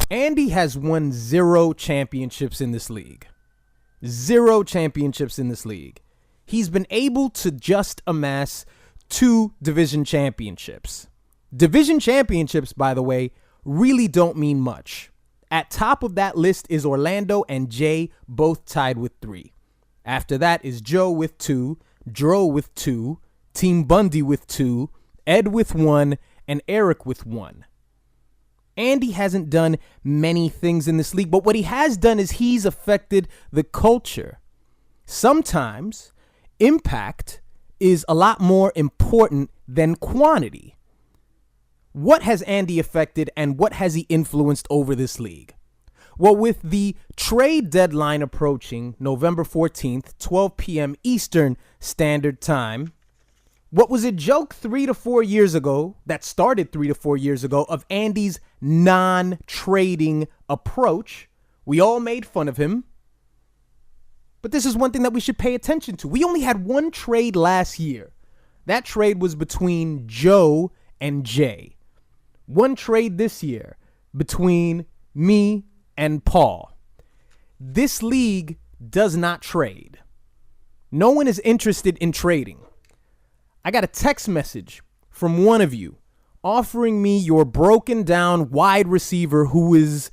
Andy has won 0 championships in this league. 0 championships in this league. He's been able to just amass 2 division championships. Division championships, by the way, really don't mean much. At top of that list is Orlando and Jay, both tied with 3. After that is Joe with 2, Dro with 2, Team Bundy with 2, Ed with 1, and Eric with 1. Andy hasn't done many things in this league, but what he has done is he's affected the culture. Sometimes impact is a lot more important than quantity. What has Andy affected and what has he influenced over this league? Well, with the trade deadline approaching November 14th, 12 p.m. Eastern Standard Time, what was a joke 3 to 4 years ago, that started 3 to 4 years ago, of Andy's non-trading approach, we all made fun of him. But this is one thing that we should pay attention to. We only had 1 trade last year. That trade was between Joe and Jay. 1 trade this year between me and Paul. This league does not trade. No one is interested in trading. I got a text message from one of you offering me your broken down wide receiver who's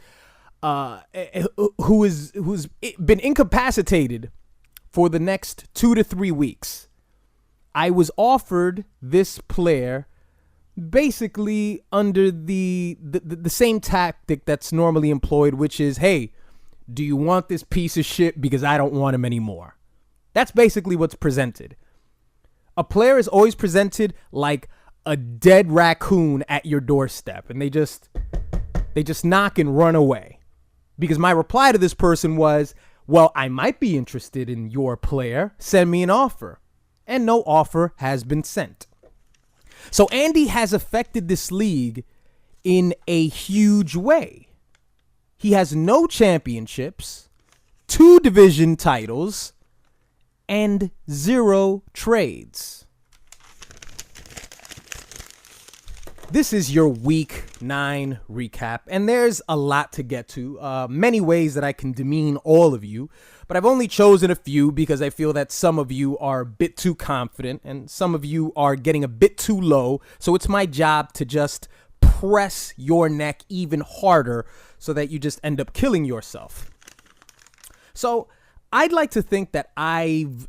been incapacitated for the next 2 to 3 weeks. I was offered this player basically under the same tactic that's normally employed, which is, hey, do you want this piece of shit? Because I don't want him anymore. That's basically what's presented. A player is always presented like a dead raccoon at your doorstep, and they just knock and run away. Because my reply to this person was, well, I might be interested in your player. Send me an offer. And no offer has been sent. So Andy has affected this league in a huge way. He has no championships, 2 division titles, and 0 trades. This is your week 9 recap, and there's a lot to get to. Many ways that I can demean all of you, but I've only chosen a few because I feel that some of you are a bit too confident and some of you are getting a bit too low. So it's my job to just press your neck even harder so that you just end up killing yourself. So I'd like to think that I've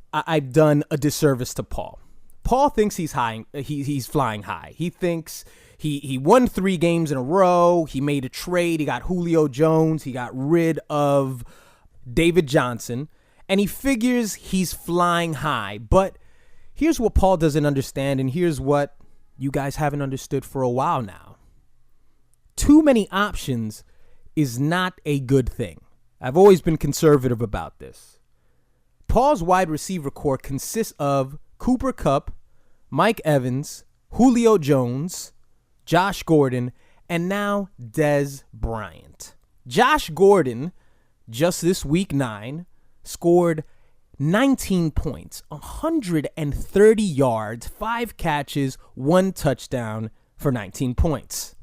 done a disservice to Paul. Paul thinks he's flying high. He thinks he won 3 games in a row. He made a trade. He got Julio Jones. He got rid of David Johnson. And he figures he's flying high. But here's what Paul doesn't understand, and here's what you guys haven't understood for a while now. Too many options is not a good thing. I've always been conservative about this. Paul's wide receiver core consists of Cooper Kupp, Mike Evans, Julio Jones, Josh Gordon, and now Dez Bryant. Josh Gordon, just this week 9, scored 19 points, 130 yards, 5 catches, 1 touchdown for 19 points.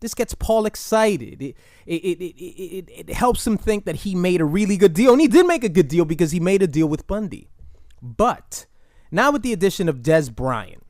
This gets Paul excited. It helps him think that he made a really good deal. And he did make a good deal because he made a deal with Bundy. But now with the addition of Dez Bryant,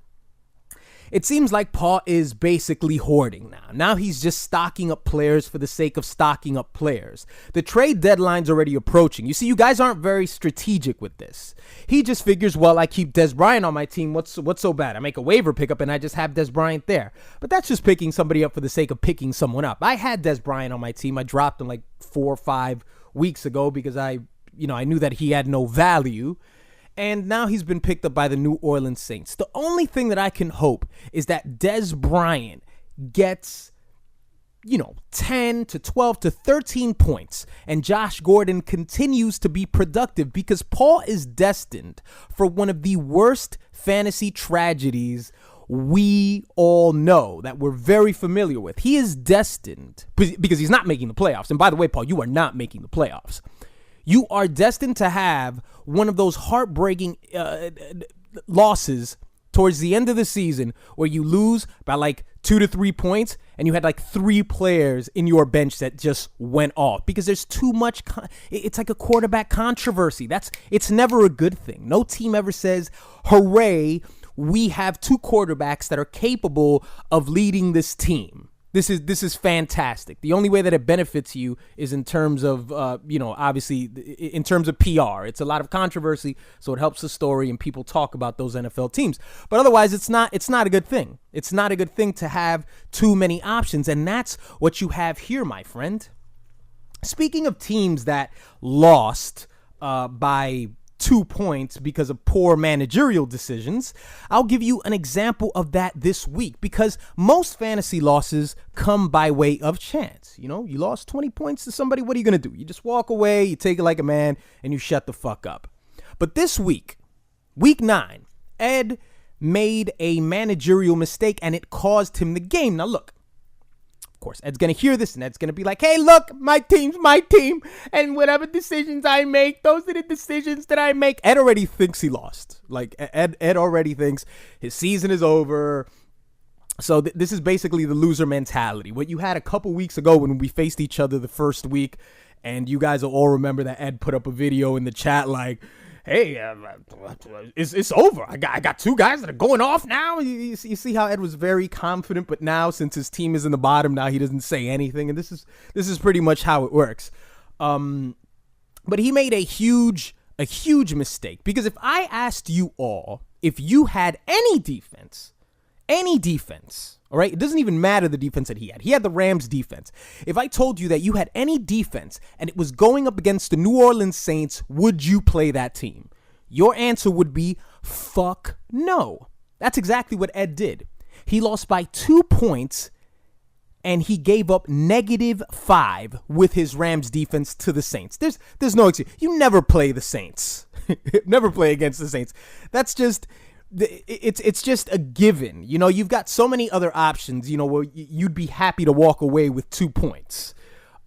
it seems like Paul is basically hoarding now. Now he's just stocking up players for the sake of stocking up players. The trade deadline's already approaching. You see, you guys aren't very strategic with this. He just figures, well, I keep Dez Bryant on my team. What's so bad? I make a waiver pickup and I just have Dez Bryant there. But that's just picking somebody up for the sake of picking someone up. I had Dez Bryant on my team. I dropped him like 4 or 5 weeks ago because I knew that he had no value. And now he's been picked up by the New Orleans Saints. The only thing that I can hope is that Dez Bryant gets, 10 to 12 to 13 points. And Josh Gordon continues to be productive because Paul is destined for one of the worst fantasy tragedies we all know, that we're very familiar with. He is destined because he's not making the playoffs. And by the way, Paul, you are not making the playoffs. You are destined to have one of those heartbreaking losses to towards the end of the season where you lose by like 2 to 3 points and you had like 3 players in your bench that just went off because there's too much. It's like a quarterback controversy. It's never a good thing. No team ever says, hooray, we have 2 quarterbacks that are capable of leading this team. This is fantastic. The only way that it benefits you is in terms of, obviously in terms of PR. It's a lot of controversy, so it helps the story and people talk about those NFL teams. But otherwise, it's not a good thing. It's not a good thing to have too many options, and that's what you have here, my friend. Speaking of teams that lost by 2 points because of poor managerial decisions, I'll give you an example of that this week because most fantasy losses come by way of chance. You know, you lost 20 points to somebody. What are you going to do? You just walk away, you take it like a man, and you shut the fuck up. But this week, week 9, Ed made a managerial mistake and it caused him the game. Now, look. Of course, Ed's going to hear this and Ed's going to be like, hey, look, my team's my team. And whatever decisions I make, those are the decisions that I make. Ed already thinks he lost. Like, Ed already thinks his season is over. So this is basically the loser mentality. What you had a couple weeks ago when we faced each other the first week, and you guys will all remember that Ed put up a video in the chat like, hey, it's over. I got 2 guys that are going off now. You see how Ed was very confident, but now since his team is in the bottom, now he doesn't say anything, and this is pretty much how it works. But he made a huge mistake because if I asked you all if you had any defense, all right, it doesn't even matter the defense that he had. He had the Rams defense. If I told you that you had any defense and it was going up against the New Orleans Saints, would you play that team? Your answer would be, fuck no. That's exactly what Ed did. He lost by 2 points and he gave up -5 with his Rams defense to the Saints. There's no excuse. You never play the Saints. Never play against the Saints. That's just... It's just a given. You know, you've got so many other options, you know, where you'd be happy to walk away with 2 points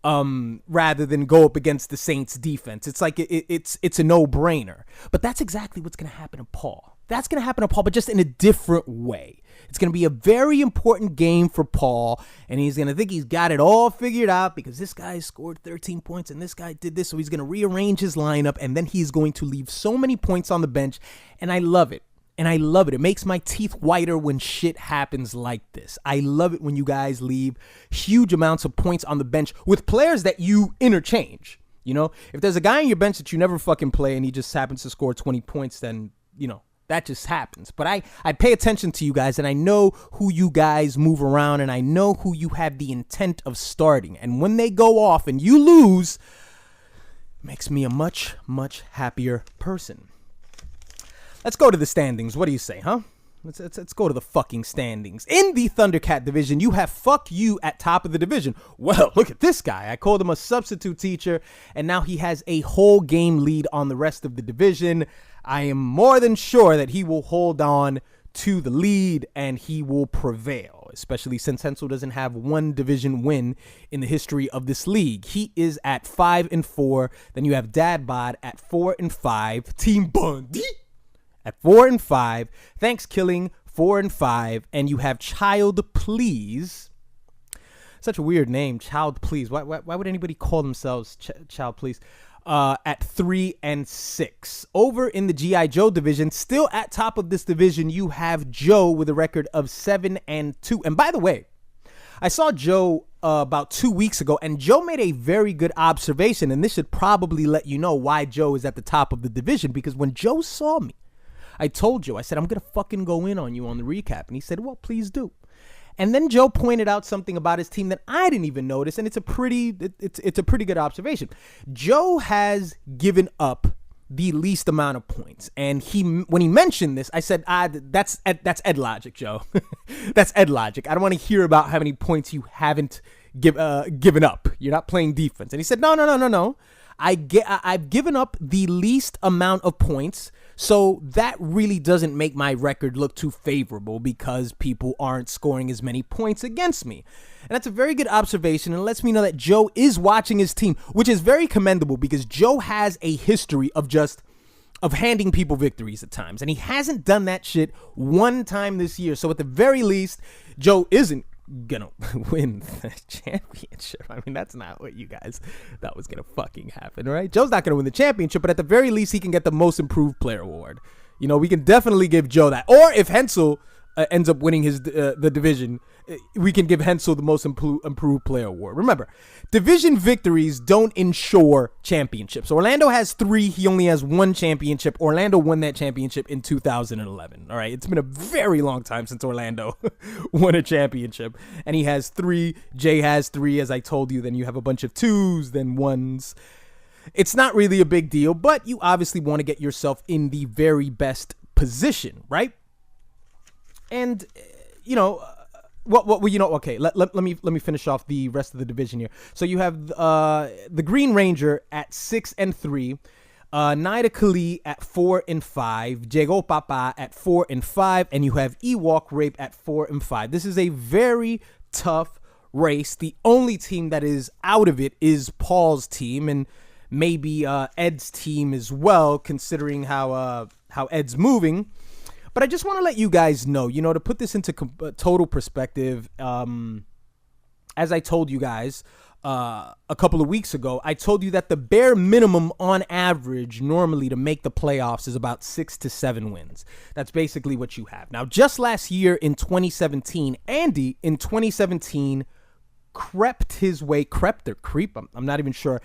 rather than go up against the Saints defense. It's like it's a no-brainer. But that's exactly what's going to happen to Paul. That's going to happen to Paul, but just in a different way. It's going to be a very important game for Paul, and he's going to think he's got it all figured out because this guy scored 13 points and this guy did this, so he's going to rearrange his lineup, and then he's going to leave so many points on the bench, and I love it. And I love it. It makes my teeth whiter when shit happens like this. I love it when you guys leave huge amounts of points on the bench with players that you interchange. You know, if there's a guy on your bench that you never fucking play and he just happens to score 20 points, then, you know, that just happens. But I pay attention to you guys and I know who you guys move around and I know who you have the intent of starting. And when they go off and you lose, it makes me a much, much happier person. Let's go to the standings. What do you say, huh? Let's go to the fucking standings. In the Thundercat division, you have Fuck You at top of the division. Well, look at this guy. I called him a substitute teacher, and now he has a whole game lead on the rest of the division. I am more than sure that he will hold on to the lead, and he will prevail, especially since Hensel doesn't have one division win in the history of this league. He is at 5-4. Then you have Dadbod at 4-5. Team Bundy at 4-5, Thanks Killing 4-5, and you have Child Please. Such a weird name, Child Please. Why would anybody call themselves Child Please? At 3-6. Over in the G.I. Joe division, still at top of this division, you have Joe with a record of 7-2. And by the way, I saw Joe about 2 weeks ago, and Joe made a very good observation, and this should probably let you know why Joe is at the top of the division, because when Joe saw me, I told Joe, I said, I'm going to fucking go in on you on the recap. And he said, well, please do. And then Joe pointed out something about his team that I didn't even notice. And it's a pretty good observation. Joe has given up the least amount of points. And when he mentioned this, I said, that's Ed logic, Joe. That's Ed logic. I don't want to hear about how many points you haven't given up. You're not playing defense. And he said, no. I've given up the least amount of points, so that really doesn't make my record look too favorable because people aren't scoring as many points against me. And that's a very good observation and lets me know that Joe is watching his team, which is very commendable because Joe has a history of just of handing people victories at times. And he hasn't done that shit one time this year. So at the very least, Joe isn't gonna win the championship. I mean, that's not what you guys thought was gonna fucking happen, right? Joe's not gonna win the championship, but at the very least, he can get the most improved player award. You know, we can definitely give Joe that. Or if Hensel ends up winning his the division, we can give Hensel the most improved player award. Remember, division victories don't ensure championships. Orlando has 3. He only has 1 championship. Orlando won that championship in 2011. All right. It's been a very long time since Orlando won a championship. And he has 3. Jay has 3, as I told you. Then you have a bunch of 2s, then 1s. It's not really a big deal, but you obviously want to get yourself in the very best position, right? And, you know, you know, okay, let me finish off the rest of the division here. So you have the Green Ranger at 6-3, Naida Kali at 4-5, Jego Papa at 4-5, and you have Ewok Rape at 4-5. This is a very tough race. The only team that is out of it is Paul's team, and maybe Ed's team as well, considering how Ed's moving. But I just want to let you guys know, you know, to put this into total perspective, as I told you guys a couple of weeks ago, I told you that the bare minimum on average normally to make the playoffs is about 6 to 7 wins. That's basically what you have. Now, just last year in 2017, Andy in 2017 crept or creep, I'm not even sure,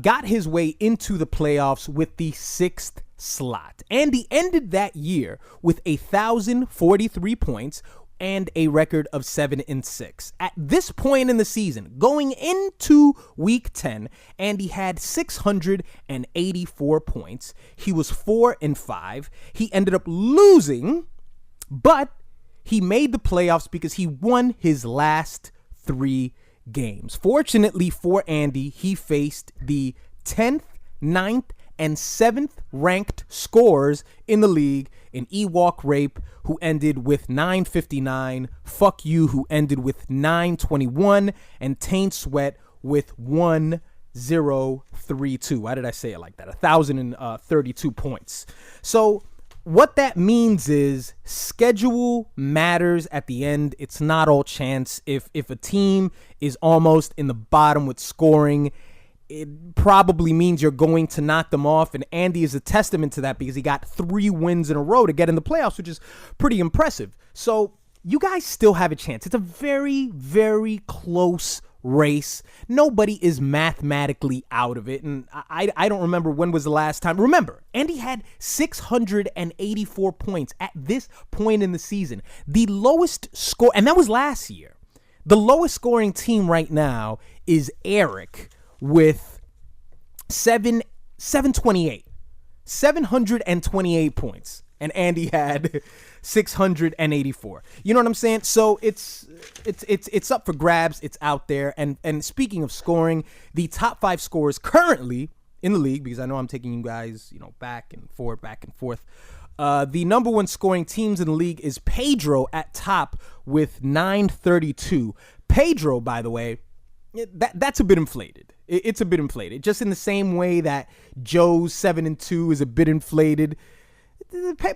got his way into the playoffs with the 6th slot. Andy ended that year with 1,043 points and a record of 7-6. At this point in the season, going into week 10, Andy had 684 points. He was 4-5. He ended up losing, but he made the playoffs because he won his last 3 games. Fortunately for Andy, he faced the 10th, 9th, and 7th ranked scorers in the league in Ewok Rape, who ended with 959, Fuck You, who ended with 921, and Taint Sweat with 1032. Why did I say it like that? 1,032 points. So what that means is schedule matters at the end. It's not all chance. If a team is almost in the bottom with scoring, it probably means you're going to knock them off. And Andy is a testament to that because he got 3 wins in a row to get in the playoffs, which is pretty impressive. So you guys still have a chance. It's a very, very close race. Nobody is mathematically out of it. And I don't remember when was the last time. Remember, Andy had 684 points at this point in the season. The lowest score, and that was last year. The lowest scoring team right now is Eric with 728 points, and Andy had 684. You know what I'm saying? So it's up for grabs. It's out there. And speaking of scoring, the top 5 scorers currently in the league, because I know I'm taking you guys, you know, back and forth. The number 1 scoring teams in the league is Pedro at top with 932. Pedro, by the way, that's a bit inflated. It's a bit inflated. Just in the same way that Joe's 7-2 is a bit inflated,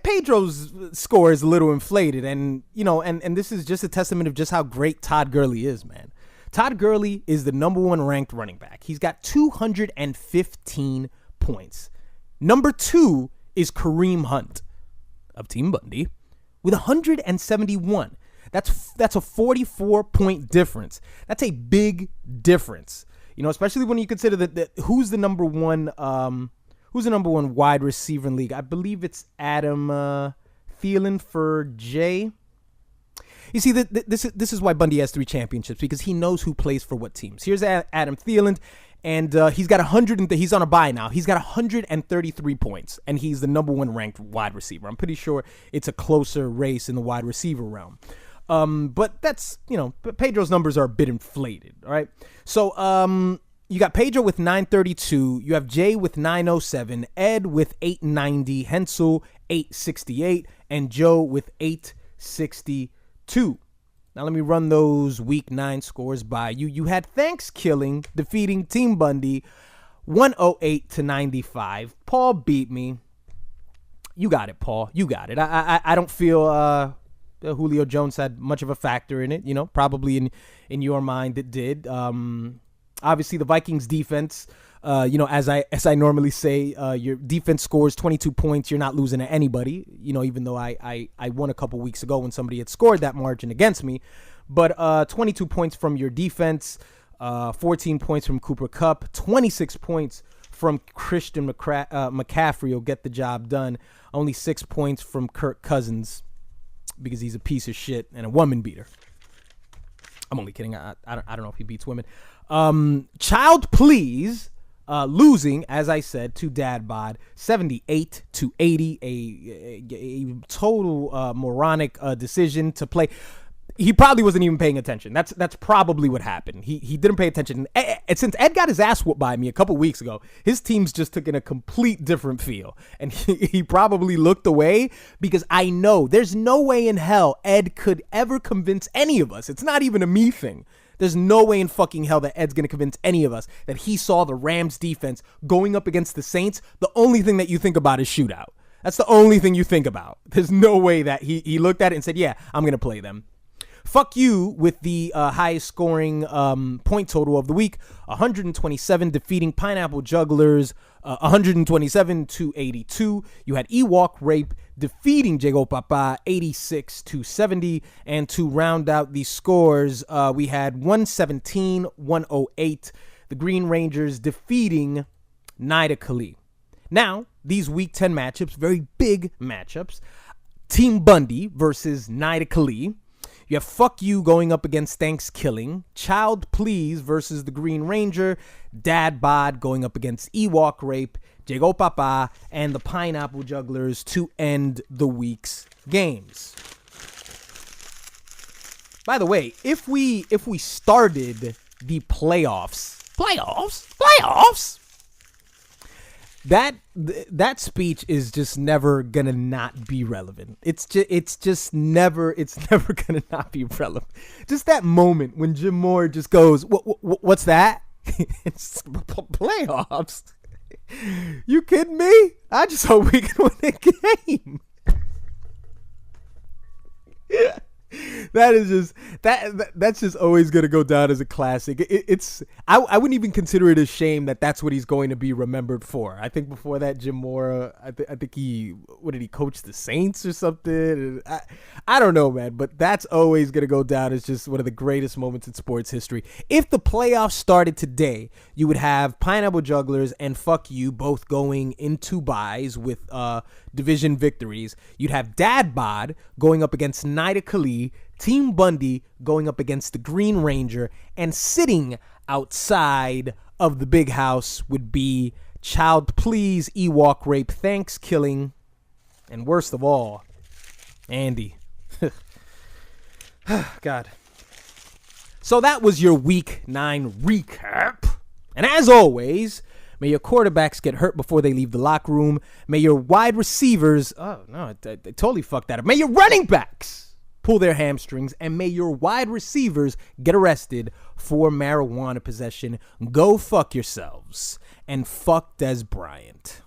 Pedro's score is a little inflated. And, you know, and this is just a testament of just how great Todd Gurley is, man. Todd Gurley is the number 1 ranked running back. He's got 215 points. Number 2 is Kareem Hunt of Team Bundy with 171. That's a 44-point difference. That's a big difference. You know, especially when you consider that who's the number 1 wide receiver in the league? I believe it's Adam Thielen for Jay. You see, this is why Bundy has 3 championships, because he knows who plays for what teams. Here's Adam Thielen, and he's got he's on a bye now. He's got 133 points, and he's the number 1 ranked wide receiver. I'm pretty sure it's a closer race in the wide receiver realm. But that's, you know, Pedro's numbers are a bit inflated. All right. So, you got Pedro with 932. You have Jay with 907, Ed with 890, Hensel 868, and Joe with 862. Now let me run those week 9 scores by you. You had Thanksgiving defeating Team Bundy 108 to 95. Paul beat me. You got it, Paul. You got it. I don't feel Julio Jones had much of a factor in it. Probably in your mind it did. Obviously, the Vikings defense. As I normally say, your defense scores 22 points. You're not losing to anybody. Even though I won a couple weeks ago when somebody had scored that margin against me, but 22 points from your defense, 14 points from Cooper Kupp, 26 points from Christian McCaffrey will get the job done. Only 6 points from Kirk Cousins because he's a piece of shit and a woman beater. I'm only kidding. I don't know if he beats women. Child Please. Losing, as I said, to Dad Bod, 78-80, a total moronic decision to play. He probably wasn't even paying attention. That's probably what happened. He didn't pay attention. And since Ed got his ass whooped by me a couple weeks ago, his teams just took in a complete different feel. And he probably looked away because I know there's no way in hell Ed could ever convince any of us. It's not even a me thing. There's no way in fucking hell that Ed's going to convince any of us that he saw the Rams defense going up against the Saints. The only thing that you think about is shootout. That's the only thing you think about. There's no way that he looked at it and said, yeah, I'm going to play them. Fuck you with the highest scoring point total of the week, 127, defeating Pineapple Jugglers 127-82. You had Ewok Rape defeating Jego Papa 86-70. And to round out the scores, we had 117-108. The Green Rangers defeating Nida Kali. Now, these Week 10 matchups, very big matchups. Team Bundy versus Nida Kali. You have Fuck You going up against Thanksgiving. Child Please versus the Green Ranger. Dad Bod going up against Ewok Rape. Jego Papa and the Pineapple Jugglers to end the week's games. By the way, if we started the playoffs, that speech is just never gonna not be relevant. It's never gonna not be relevant. Just that moment when Jim Moore just goes, "What's that?" It's playoffs. You kidding me? I just hope we can win the game. Yeah. That's just always gonna go down as a classic. I wouldn't even consider it a shame that that's what he's going to be remembered for. I think before that, Jim Mora, I think he coach the Saints or something? I don't know, man, but that's always gonna go down as just one of the greatest moments in sports history. If the playoffs started today, you would have Pineapple Jugglers and Fuck You both going into buys with division victories. You'd have Dad Bod going up against Nida Kali, Team Bundy going up against the Green Ranger, and sitting outside of the big house would be Child Please, Ewok Rape, Thanksgiving, and worst of all, Andy. God. So that was your Week 9 recap. And as always, may your quarterbacks get hurt before they leave the locker room. May your wide receivers, oh no, I totally fucked that up. May your running backs pull their hamstrings, and may your wide receivers get arrested for marijuana possession. Go fuck yourselves, and fuck Des Bryant.